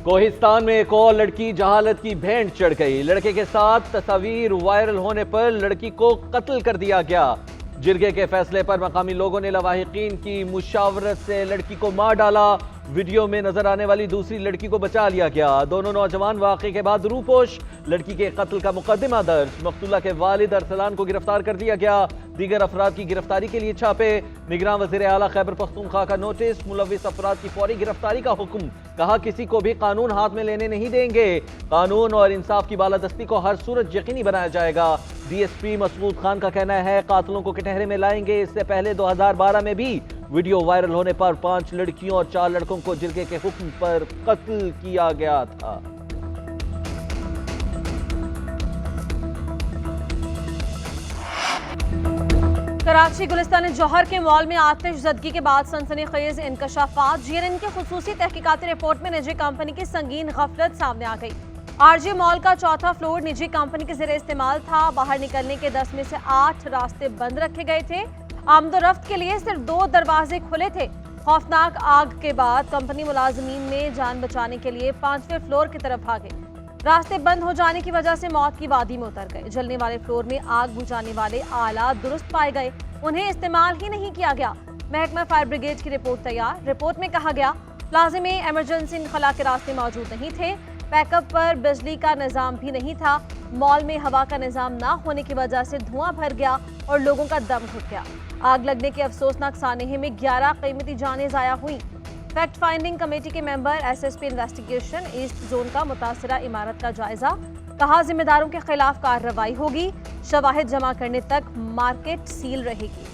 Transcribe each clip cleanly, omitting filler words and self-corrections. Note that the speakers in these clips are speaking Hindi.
कोहिस्तान में एक और लड़की जहालत की भेंट चढ़ गई। लड़के के साथ तस्वीर वायरल होने पर लड़की को कत्ल कर दिया गया। जिरगे के फैसले पर मकामी लोगों ने लवाहिकीन की मुशावरत से लड़की को मार डाला। वीडियो में नजर आने वाली दूसरी लड़की को बचा लिया गया। दोनों नौजवान वाकई के बाद रूपोश। लड़की के कत्ल का मुकदमा दर्ज। मकतूला के वालिद अरसलान को गिरफ्तार कर दिया गया। दीगर अफराद की गिरफ्तारी के लिए छापे। निगरान वज़ीर आला खैबर पख्तूनख्वा का नोटिस। मुलविस अफराद की फौरी गिरफ्तारी का हुक्म। कहा किसी को भी कानून हाथ में लेने नहीं देंगे। कानून और इंसाफ की बालादस्ती को हर सूरत यकीनी बनाया जाएगा। डीएसपी मसूद खान का कहना है कातिलों को कटहरे में लाएंगे। इससे पहले 2012 में भी वीडियो वायरल होने पर 5 लड़कियों और 4 लड़कों को जिरगे के हुक्म पर कत्ल किया गया था। कराची गुलिस्तान जौहर के मॉल में आतिशज़दगी के बाद सनसनीखेज इंकशाफात। जीएनएन की खुसूसी तहकीकाती रिपोर्ट में निजी कंपनी की संगीन गफलत सामने आ गई। आरजे मॉल का चौथा फ्लोर निजी कंपनी के ज़रिए इस्तेमाल था। बाहर निकलने के 10 में से 8 रास्ते बंद रखे गए थे। आमदोरफ्त के लिए सिर्फ 2 दरवाजे खुले थे। खौफनाक आग के बाद कंपनी मुलाजमीन ने जान बचाने के लिए 5वें फ्लोर की तरफ भागे। रास्ते बंद हो जाने की वजह से मौत की वादी में उतर गए। जलने वाले फ्लोर में आग बुझाने वाले आला दुरुस्त पाए गए, उन्हें इस्तेमाल ही नहीं किया गया। महकमा फायर ब्रिगेड की रिपोर्ट तैयार। रिपोर्ट में कहा गया प्लाजे में इमरजेंसी इनखला के रास्ते मौजूद नहीं थे। बैकअप पर बिजली का निज़ाम भी नहीं था। मॉल में हवा का निज़ाम ना होने की वजह से धुआं भर गया और लोगों का दम घुट गया। आग लगने के अफसोसनाक सानहे में 11 कीमती जानें ज़ाया हुई। फैक्ट फाइंडिंग कमेटी के member SSP investigation east zone का मुतासरा इमारत का जायजा। कहा जिम्मेदारों के खिलाफ कार्रवाई होगी। शवाहिद जमा करने तक मार्केट सील रहेगी।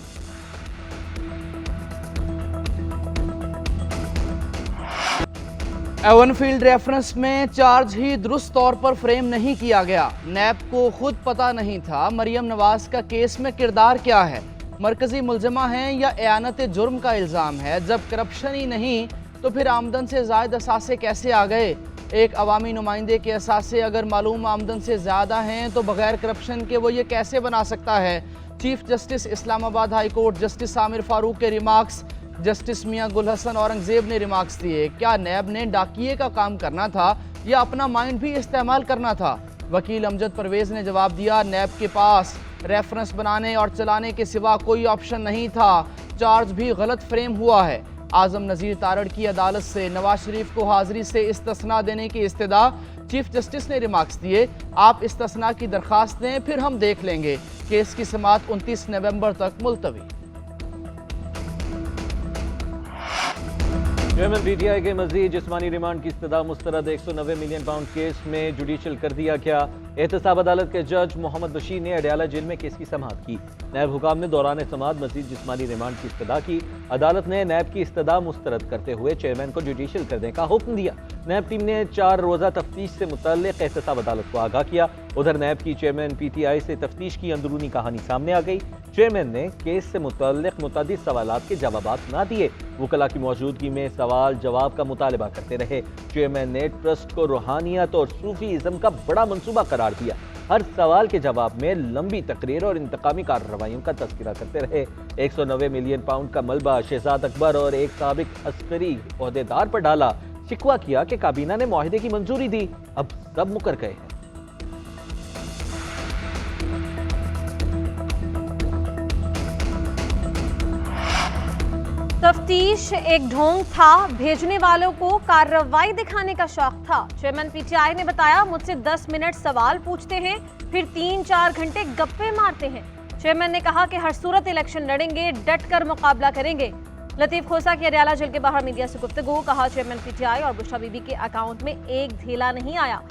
एवनफील्ड रेफरेंस में चार्ज ही दुरुस्त तौर पर फ्रेम नहीं किया गया। नैब को खुद पता नहीं था मरियम नवाज का केस में किरदार क्या है। मरकजी मुलजमा हैं या एयानत जुर्म का इल्ज़ाम है। जब करप्शन ही नहीं तो फिर आमदन से ज़ायद असासे कैसे आ गए। एक अवामी नुमाइंदे के असासे अगर मालूम आमदन से ज़्यादा हैं तो बगैर करप्शन के वो ये कैसे बना सकता है। Chief justice Islamabad high court justice Aamir Farooq के रिमार्क्स। जस्टिस मियां गुल हसन औरंगजेब ने रिमार्क्स दिए। क्या नैब ने डाकिए का काम करना था या अपना माइंड भी इस्तेमाल करना था। वकील अमजद परवेज ने जवाब दिया नैब के पास रेफरेंस बनाने और चलाने के सिवा कोई ऑप्शन नहीं था। चार्ज भी गलत फ्रेम हुआ है। आजम नज़ीर तारड़ की अदालत से नवाज शरीफ को हाजिरी से इस्तिस्ना देने की इस्तदा। चीफ जस्टिस ने रिमार्क्स दिए आप इस्तिस्ना की दरख्वास्त दें फिर हम देख लेंगे। केस की समाअत 29 नवंबर तक मुलतवी। चेयरमैन पीटीआई के मजीद जिस्मानी रिमांड की इस्तदा मुस्तरद 190 मिलियन पाउंड केस में जुडिशल कर दिया गया। एहतसाब अदालत के जज मोहम्मद बशीर ने अडयाला जेल में केस की समाअत की। नैब हुकाम ने दौरान समाअत मजीद जिस्मानी रिमांड की इस्तदा की। अदालत ने नैब की इस्तदा मुस्तरद करते हुए चेयरमैन को जुडिशल करने का हुक्म दिया। नैब टीम ने 4 रोज़ा तफ्तीश से मुतल्लिक एहतसाब अदालत को आगाह किया। उधर नैब की चेयरमैन पीटीआई से तफ्तीश की अंदरूनी कहानी सामने आ गई। चेयरमैन ने केस से मुतल्लिक मुतअद्दिद सवालात के जवाबात ना दिए। वकला की मौजूदगी में सवाल जवाब का मुतालबा करते रहे। चेयरमैन ने ट्रस्ट को रूहानियत और सूफीइज्म का बड़ा मंसूबा करार दिया। हर सवाल के जवाब में लंबी तकरीर और इंतकामी कार्रवाइयों का तज़किरा करते रहे। 190 मिलियन पाउंड का मलबा शहजाद अकबर और एक साबिक अस्करी ओहदेदार पर डाला। शिकवा किया कि काबीना ने मुआहिदे की मंजूरी दी, अब सब मुकर गए हैं। तफ्तीश एक ढोंग था, भेजने वालों को कार्रवाई दिखाने का शौक था। चेयरमैन पीटीआई ने बताया मुझसे 10 मिनट सवाल पूछते हैं फिर 3-4 घंटे गप्पे मारते हैं। चेयरमैन ने कहा कि हर सूरत इलेक्शन लड़ेंगे, डट कर मुकाबला करेंगे। लतीफ खोसा की अडयाला जेल के बाहर मीडिया से गुफ्तगू। कहा चेयरमैन पीटीआई और बुशरा बीबी के अकाउंट में एक धेला नहीं आया,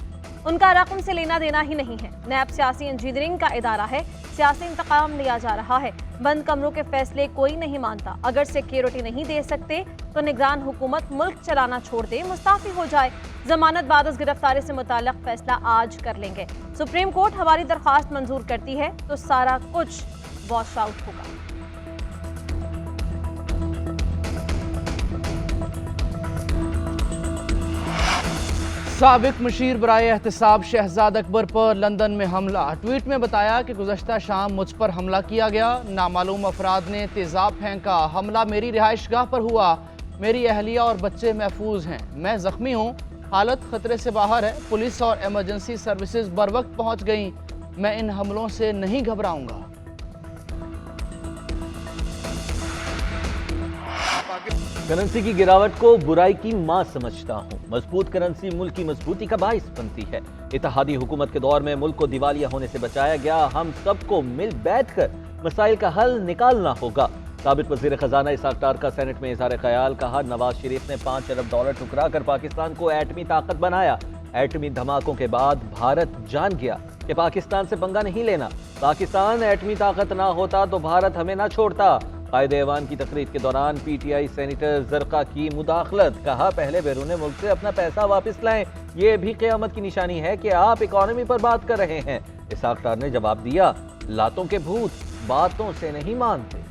उनका रकम से लेना देना ही नहीं है। नैब सियासी इंजीनियरिंग का इदारा है, सियासी इंतकाम लिया जा रहा है। बंद कमरों के फैसले कोई नहीं मानता। अगर सिक्योरिटी नहीं दे सकते तो निगरान हुकूमत मुल्क चलाना छोड़ दे, मुस्ताफी हो जाए। जमानत बाद गिरफ्तारी से मुताल्लिक फैसला आज कर लेंगे। सुप्रीम कोर्ट हमारी दरख्वास्त मंजूर करती है तो सारा कुछ वॉश आउट होगा। साबिक मुशीर बराए एहतसाब शहजाद अकबर पर लंदन में हमला। ट्वीट में बताया कि गुज़श्ता शाम मुझ पर हमला किया गया। नामालूम अफराद ने तेज़ाब फेंका। हमला मेरी रिहाइश गाह पर हुआ। मेरी अहलिया और बच्चे महफूज हैं। मैं ज़ख्मी हूँ। हालत खतरे से बाहर है। पुलिस और इमरजेंसी सर्विसेज बर वक्त पहुंच गई। मैं इन हमलों से नहीं घबराऊंगा। करेंसी की गिरावट को बुराई की मां समझता हूं। मजबूत करेंसी मुल्क की मजबूती का बाइस बनती है। इत्तेहादी हुकूमत के दौर में मुल्क को दिवालिया होने से बचाया गया। हम सबको मिल बैठकर मसाइल का हल निकालना होगा। साबिक वजीर खजाना इसाक डार का सेनेट में इजहार ख्याल। कहा, नवाज शरीफ ने $5 अरब ठुकरा कर पाकिस्तान को एटमी ताकत बनाया। एटमी धमाकों के बाद भारत जान गया कि पाकिस्तान से पंगा नहीं लेना। पाकिस्तान एटमी ताकत ना होता तो भारत हमें ना छोड़ता। कायदे ऐवान की तकरीर के दौरान पीटीआई सेनेटर जरका की मुदाखलत। कहा, पहले बैरून मुल्क से अपना पैसा वापस लाएं। ये भी क़यामत की निशानी है कि आप इकॉनमी पर बात कर रहे हैं। इसाक डार ने जवाब दिया, लातों के भूत बातों से नहीं मानते।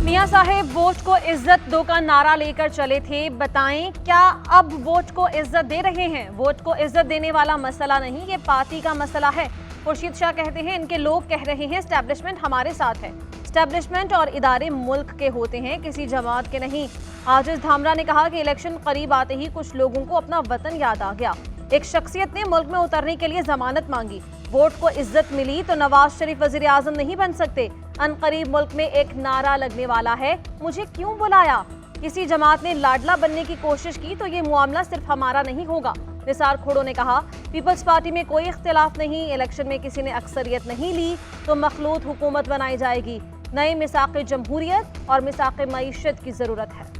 मियां साहेब वोट को इज्जत दो का नारा लेकर चले थे। बताएं, क्या अब वोट को इज्जत दे रहे हैं? वोट को इज्जत देने वाला मसला नहीं, ये पार्टी का मसला है। खुर्शीद शाह कहते हैं, इनके लोग कह रहे हैं एस्टैब्लिशमेंट हमारे साथ है। एस्टैब्लिशमेंट और इदारे मुल्क के होते हैं, किसी जमात के नहीं। आजिज धामरा ने कहा कि इलेक्शन करीब आते ही कुछ लोगों को अपना वतन याद आ गया। एक शख्सियत ने मुल्क में उतरने के लिए जमानत मांगी। वोट को इज्जत मिली तो नवाज शरीफ वजीर आजम नहीं बन सकते। अनकरीब मुल्क में एक नारा लगने वाला है, मुझे क्यों बुलाया? किसी जमात ने लाडला बनने की कोशिश की तो ये मामला सिर्फ हमारा नहीं होगा। निसार खोड़ो ने कहा, पीपल्स पार्टी में कोई इख्तिलाफ नहीं। इलेक्शन में किसी ने अक्सरियत नहीं ली तो मखलूत हुकूमत बनाई जाएगी। नई मिसाक़ जमहूरियत और मिसाक़ मईशत की जरूरत है।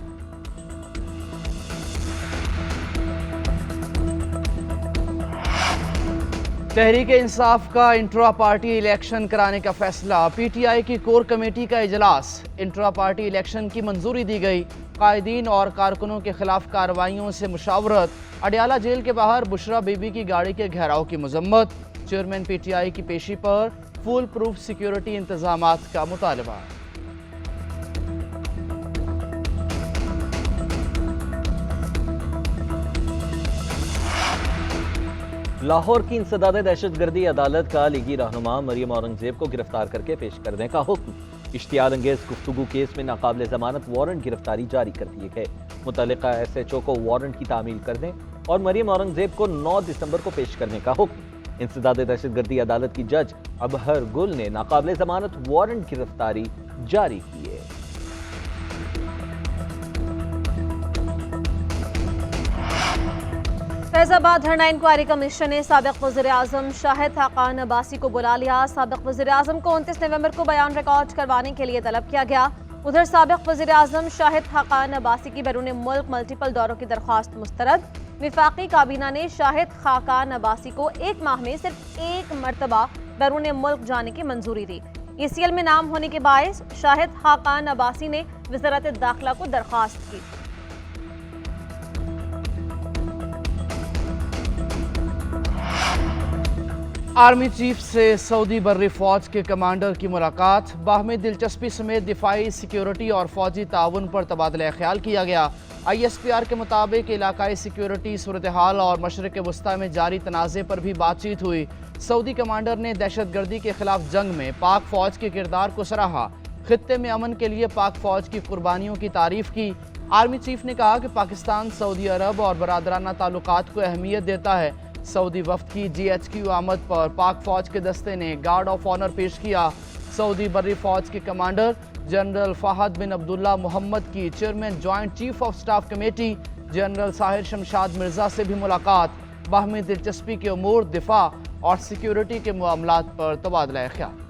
तहरीक इंसाफ का इंट्रा पार्टी इलेक्शन कराने का फैसला। पीटीआई की कोर कमेटी का इजलास। इंट्रा पार्टी इलेक्शन की मंजूरी दी गई। कायदीन और कारकुनों के खिलाफ कार्रवाइयों से मुशावरत। अडयाला जेल के बाहर बुशरा बीबी की गाड़ी के घेराव की मजम्मत। चेयरमैन पीटीआई की पेशी पर फुल प्रूफ सिक्योरिटी इंतजामात का मुतालबा। लाहौर की इंसदाद दहशतगर्दी अदालत का लीगी रहनुमा मरियम औरंगजेब को गिरफ्तार करके पेश करने का हुक्म। इश्तियाल अंगेज गुफ्तगू केस में नाकाबिल जमानत वारंट गिरफ्तारी जारी कर दिए गए। मुतल्लिका SHO को वारंट की तामील करने और मरियम औरंगजेब को 9 दिसंबर को पेश करने का हुक्म। इंसदाद दहशतगर्दी अदालत की जज अबहर गुल ने नाकाबिल जमानत वारंट गिरफ्तारी जारी की है। फैजाबाद धरना इंक्वायरी कमीशन ने साबिक वज़ीर आज़म शाहिद खाकान अब्बासी को बुला लिया। साबिक वज़ीर आज़म को 29 नवंबर को बयान रिकॉर्ड करवाने के लिए तलब किया गया। उधर साबिक वज़ीर आज़म शाहिद खाकान अब्बासी की बैरून मुल्क मल्टीपल दौरों की दरख्वास्त मुस्तरद। विफाकी काबीना ने शाहिद खाकान अब्बासी को 1 माह में सिर्फ 1 मरतबा बैरून मुल्क जाने की मंजूरी दी। ECL में नाम होने के बायस शाहिद खाकान अब्बासी ने वज़ारत दाखिला को दरख्वास्त की। आर्मी चीफ से सऊदी बर्री फौज के कमांडर की मुलाकात। बाहमी दिलचस्पी समेत दिफाई, सिक्योरिटी और फौजी ताउन पर तबादला ख्याल किया गया। ISPR के मुताबिक इलाकाई सिक्योरिटी सूरत हाल और मशरिक़ वस्ता में जारी तनाज़े पर भी बातचीत हुई। सऊदी कमांडर ने दहशतगर्दी के खिलाफ जंग में पाक फौज के किरदार को सराहा। खित्ते में अमन के लिए पाक फौज की कुर्बानियों की तारीफ की। आर्मी चीफ ने कहा कि पाकिस्तान सऊदी अरब और बरादराना ताल्लुकात को अहमियत देता है। सऊदी वफ्द की GHQ आमद पर पाक फौज के दस्ते ने गार्ड ऑफ ऑनर पेश किया। सऊदी बर्री फौज के कमांडर जनरल फहद बिन अब्दुल्ला मोहम्मद की chairman joint chief of staff committee general Sahir Shamshad Mirza से भी मुलाकात। बाहमी दिलचस्पी के उमूर, दिफा और सिक्योरिटी के मामलात पर तबादला ख्याल।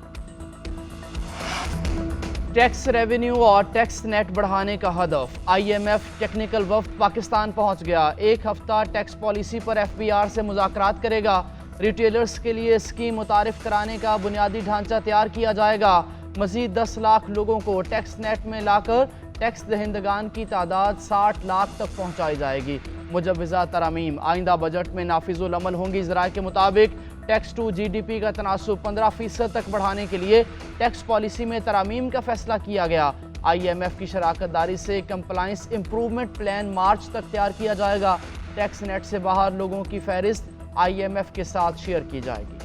टैक्स रेवेन्यू और टैक्स नेट बढ़ाने का हदफ। IMF टेक्निकल वफ्द पाकिस्तान पहुंच गया। 1 हफ्ता टैक्स पॉलिसी पर FBR से मुज़ाकरात करेगा। रिटेलर्स के लिए स्कीम मुतारिफ कराने का बुनियादी ढांचा तैयार किया जाएगा। मजीद 10 लाख लोगों को टैक्स नेट में लाकर टैक्स दहिंदगान की तादाद 60 लाख तक पहुँचाई जाएगी। मुजव्वज़ा तरामीम आइंदा बजट में नाफिजुल अमल होंगी। ज़राए के मुताबिक टैक्स टू GDP का तनासुब 15% तक बढ़ाने के लिए टैक्स पॉलिसी में तरामीम का फैसला किया गया। IMF की शराकत दारी से कंप्लाइंस इम्प्रूवमेंट प्लान मार्च तक तैयार किया जाएगा। टैक्स नेट से बाहर लोगों की फहरिस्त IMF के साथ शेयर की जाएगी।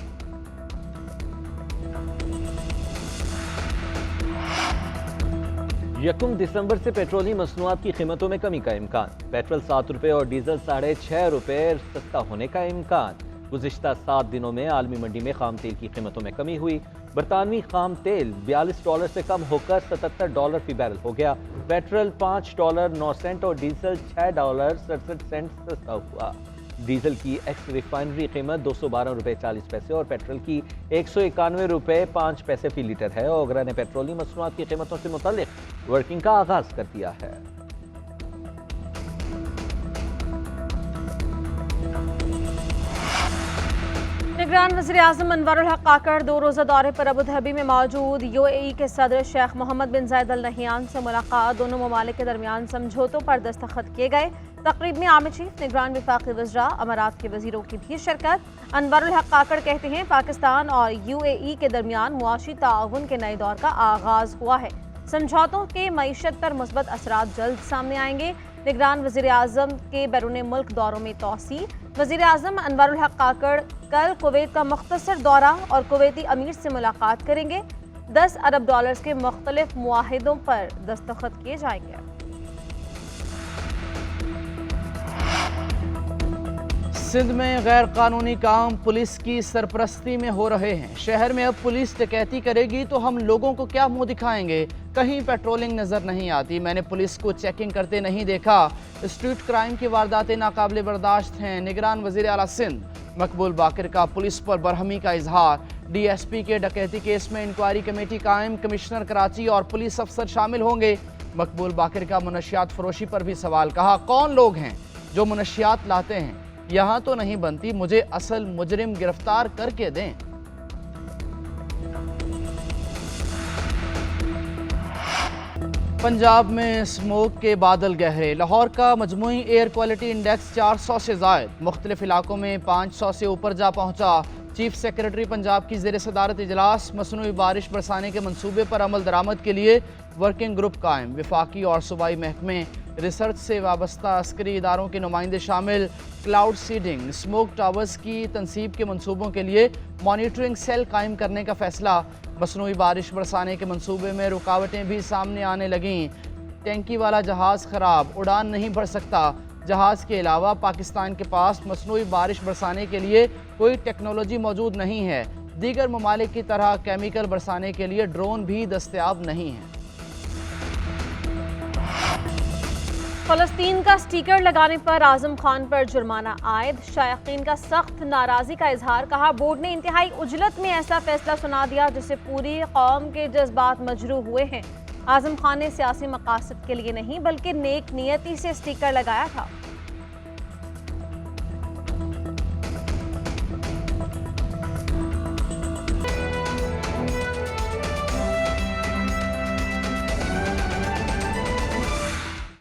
यकम दिसंबर से पेट्रोलियम मसनूआत की कीमतों में कमी का इम्कान। पेट्रोल 7 रुपये और डीजल 6.5 रुपये सस्ता होने का इम्कान। गुज़िश्ता 7 दिनों में आलमी मंडी में खाम तेल की कीमतों में कमी हुई। बरतानवी खाम तेल $42 से कम होकर $77 फी बैरल हो गया। पेट्रोल $5.09 और डीजल $6.67 सस्ता हुआ। डीजल की एक्स रिफाइनरी कीमत $212.40 और पेट्रोल की $191.05 फी लीटर है। ओगरा ने पेट्रोलियम मसनूआत की कीमतों से मुताल्लिक वर्किंग का आगाज कर दिया है। निगरान वज़ीर-ए-आज़म अनवरुल हक काकड़ 2 रोज़ा दौरे पर अबू धाबी में मौजूद। UAE के सदर शेख मोहम्मद बिन जायद अल नहयान से मुलाकात। दोनों ममालिक के दरमियान समझौतों पर दस्तखत किए गए। तकरीब में आर्मी चीफ, निगरान वफाकी वज़रा, अमारात के वज़ीरों की भी शिरकत। अनवरुल हक काकड़ कहते हैं पाकिस्तान और UAE के दरमियान मुआशी ताउन के नए दौर का आगाज हुआ है। समझौतों के मईशत पर मुस्बत असरात जल्द सामने आएंगे। निगरान वज़ीर-ए-आज़म के बैरून मुल्क दौरों में तौसी। वज़ीर-ए-आज़म अनवरुल हक काकड़ कल कुवैत का मुख्तसर दौरा और कुवैती अमीर से मुलाकात करेंगे। $10 अरब के मुख्तलिफ मुआहिदों पर दस्तखत किए जाएंगे। सिंध में गैर कानूनी काम पुलिस की सरपरस्ती में हो रहे हैं। शहर में अब पुलिस डकैती करेगी तो हम लोगों को क्या मुंह दिखाएंगे। कहीं पेट्रोलिंग नजर नहीं आती। मैंने पुलिस को चेकिंग करते नहीं देखा। स्ट्रीट क्राइम की वारदातें नाकाबिले बर्दाश्त हैं। निगरान वज़ीर आला सिंध मकबूल बाकिर का पुलिस पर बरहमी का इजहार। DSP के डकैती केस में इंक्वायरी कमेटी कायम। कमिश्नर कराची और पुलिस अफसर शामिल होंगे। मकबूल बाकिर का मुनशियात फरोशी पर भी सवाल। कहा, कौन लोग हैं जो मुनशियात लाते हैं? यहाँ तो नहीं बनती, मुझे असल मुजरिम गिरफ्तार करके दें। पंजाब में स्मोक के बादल गहरे। लाहौर का मजमूई एयर क्वालिटी इंडेक्स 400 से ज़ायद। मुख्तलिफ इलाकों में 500 से ऊपर जा पहुँचा। चीफ सेक्रेटरी पंजाब की ज़ेर सदारत इजलास। मसनूई बारिश बरसाने के मनसूबे पर अमल दरामद के लिए वर्किंग ग्रुप कायम। विफाकी और सूबाई महकमे, रिसर्च से वाबस्ता अस्करी इदारों के नुमाइंदे शामिल। क्लाउड सीडिंग, स्मोक टावर्स की तनसीब के मनसूबों के लिए मॉनिटरिंग सेल कायम करने का फैसला। मसनूई बारिश बरसाने के मनसूबे में रुकावटें भी सामने आने लगीं। टैंकी वाला जहाज़ ख़राब, उड़ान नहीं भर सकता। जहाज़ के अलावा पाकिस्तान के पास मसनूई बारिश बरसाने के लिए कोई टेक्नोलॉजी मौजूद नहीं है। दीगर ममालिक की तरह केमिकल बरसाने के लिए ड्रोन भी दस्तयाब नहीं है। फ़लस्तीन का स्टिकर लगाने पर आज़म खान पर जुर्माना आयद। शायकीन का सख्त नाराज़गी का इजहार। कहा, बोर्ड ने इंतहाई उजलत में ऐसा फैसला सुना दिया जिससे पूरी कौम के जज्बात मजरूह हुए हैं। आज़म खान ने सियासी मकासद के लिए नहीं बल्कि नेक नियती से स्टिकर लगाया था।